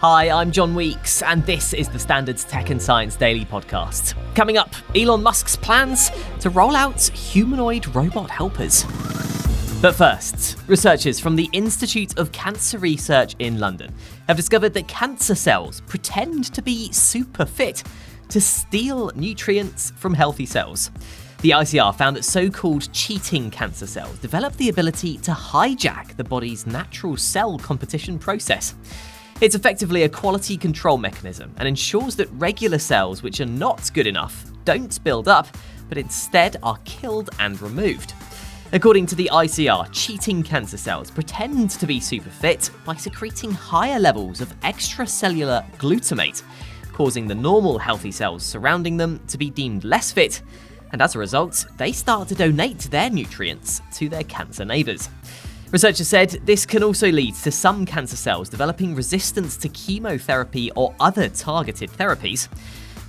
Hi, I'm John Weeks, and this is the Standard's Tech and Science Daily Podcast. Coming up, Elon Musk's plans to roll out humanoid robot helpers. But first, researchers from the Institute of Cancer Research in London have discovered that cancer cells pretend to be super fit to steal nutrients from healthy cells. The ICR found that so-called cheating cancer cells develop the ability to hijack the body's natural cell competition process. It's effectively a quality control mechanism and ensures that regular cells which are not good enough don't build up, but instead are killed and removed. According to the ICR, cheating cancer cells pretend to be super fit by secreting higher levels of extracellular glutamate, causing the normal healthy cells surrounding them to be deemed less fit, and as a result, they start to donate their nutrients to their cancer neighbours. Researchers said this can also lead to some cancer cells developing resistance to chemotherapy or other targeted therapies,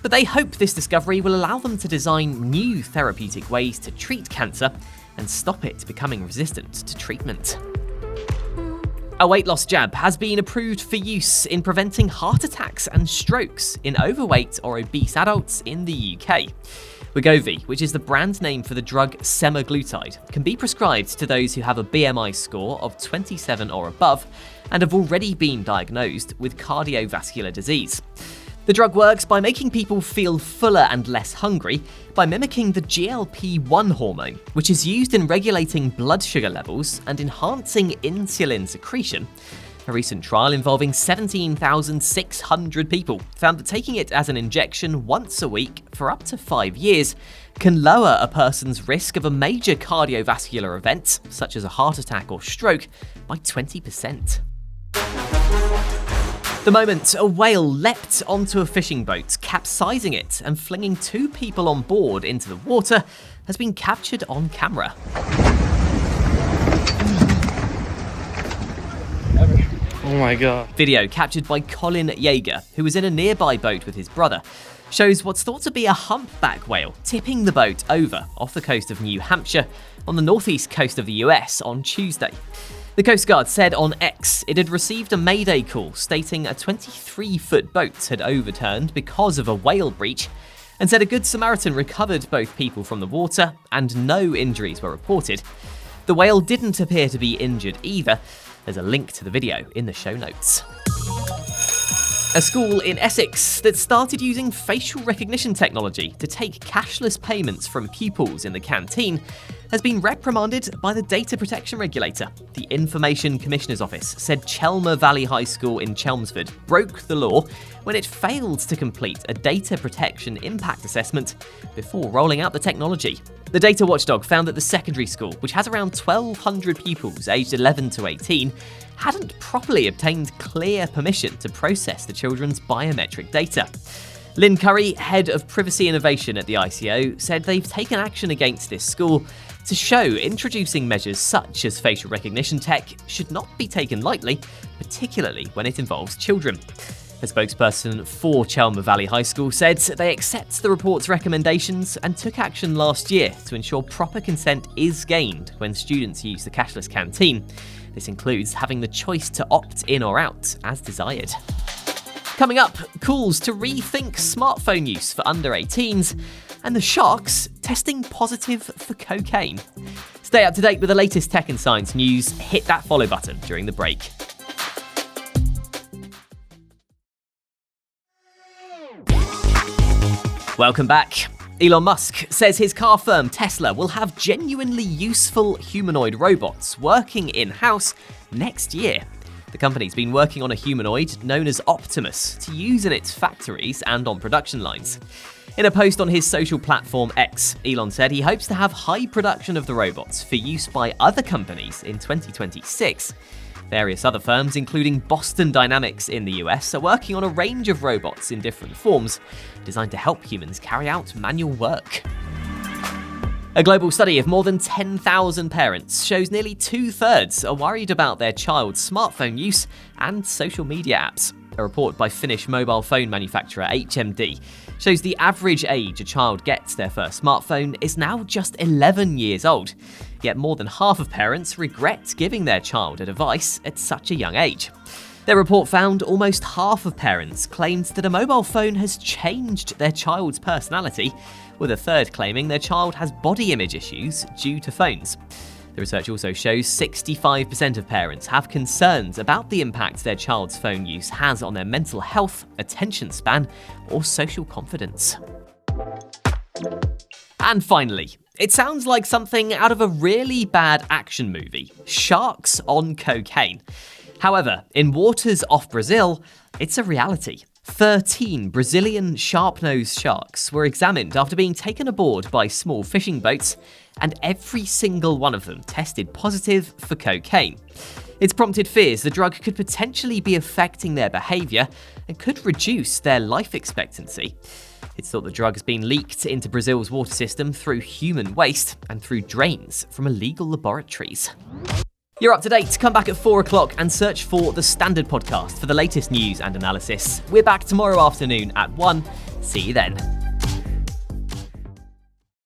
but they hope this discovery will allow them to design new therapeutic ways to treat cancer and stop it becoming resistant to treatment. A weight loss jab has been approved for use in preventing heart attacks and strokes in overweight or obese adults in the UK. Wegovy, which is the brand name for the drug semaglutide, can be prescribed to those who have a BMI score of 27 or above and have already been diagnosed with cardiovascular disease. The drug works by making people feel fuller and less hungry by mimicking the GLP-1 hormone, which is used in regulating blood sugar levels and enhancing insulin secretion. A recent trial involving 17,600 people found that taking it as an injection once a week for up to 5 years can lower a person's risk of a major cardiovascular event, such as a heart attack or stroke, by 20%. The moment a whale leapt onto a fishing boat, capsizing it and flinging 2 people on board into the water, has been captured on camera. Oh my god. Video captured by Colin Yeager, who was in a nearby boat with his brother, shows what's thought to be a humpback whale tipping the boat over off the coast of New Hampshire on the northeast coast of the US on Tuesday. The Coast Guard said on X it had received a mayday call stating a 23-foot boat had overturned because of a whale breach, and said a Good Samaritan recovered both people from the water and no injuries were reported. The whale didn't appear to be injured either. There's a link to the video in the show notes. A school in Essex that started using facial recognition technology to take cashless payments from pupils in the canteen has been reprimanded by the data protection regulator. The Information Commissioner's Office said Chelmer Valley High School in Chelmsford broke the law when it failed to complete a data protection impact assessment before rolling out the technology. The data watchdog found that the secondary school, which has around 1,200 pupils aged 11 to 18, hadn't properly obtained clear permission to process the children's biometric data. Lynn Curry, head of privacy innovation at the ICO, said they've taken action against this school to show introducing measures such as facial recognition tech should not be taken lightly, particularly when it involves children. A spokesperson for Chelmer Valley High School said they accept the report's recommendations and took action last year to ensure proper consent is gained when students use the cashless canteen. This includes having the choice to opt in or out as desired. Coming up, calls to rethink smartphone use for under 18s, and the sharks testing positive for cocaine. Stay up to date with the latest tech and science news. Hit that follow button during the break. Welcome back. Elon Musk says his car firm Tesla will have genuinely useful humanoid robots working in-house next year. The company's been working on a humanoid known as Optimus to use in its factories and on production lines. In a post on his social platform X, Elon said he hopes to have high production of the robots for use by other companies in 2026. Various other firms, including Boston Dynamics in the US, are working on a range of robots in different forms, designed to help humans carry out manual work. A global study of more than 10,000 parents shows nearly 2/3 are worried about their child's smartphone use and social media apps. A report by Finnish mobile phone manufacturer HMD shows the average age a child gets their first smartphone is now just 11 years old. Yet more than half of parents regret giving their child a device at such a young age. Their report found almost half of parents claimed that a mobile phone has changed their child's personality, with a third claiming their child has body image issues due to phones. The research also shows 65% of parents have concerns about the impact their child's phone use has on their mental health, attention span, or social confidence. And finally, it sounds like something out of a really bad action movie: sharks on cocaine. However, in waters off Brazil, it's a reality. 13 Brazilian sharp-nosed sharks were examined after being taken aboard by small fishing boats, and every single one of them tested positive for cocaine. It's prompted fears the drug could potentially be affecting their behaviour and could reduce their life expectancy. It's thought the drug has been leaked into Brazil's water system through human waste and through drains from illegal laboratories. You're up to date. Come back at 4 o'clock and search for The Standard Podcast for the latest news and analysis. We're back tomorrow afternoon at 1. See you then.